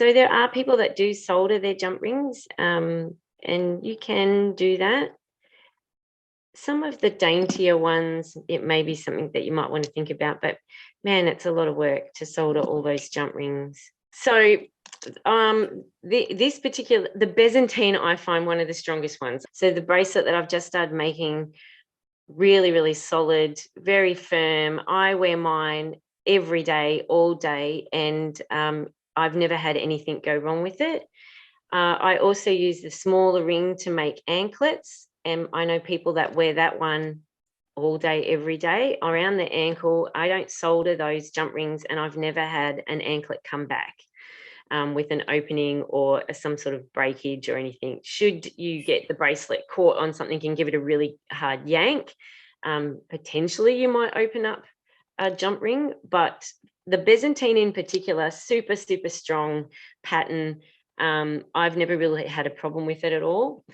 So there are people that do solder their jump rings, and you can do that. Some of the daintier ones, it may be something that you might want to think about, but man, it's a lot of work to solder all those jump rings. So the Byzantine, I find one of the strongest ones. So the bracelet that I've just started making, really, really solid, very firm. I wear mine every day, all day, and I've never had anything go wrong with it. I also use the smaller ring to make anklets, and I know people that wear that one all day, every day around the ankle. I don't solder those jump rings, and I've never had an anklet come back with an opening or some sort of breakage or anything. Should you get the bracelet caught on something and give it a really hard yank, potentially you might open up a jump ring. But the Byzantine in particular, super, super strong pattern. I've never really had a problem with it at all.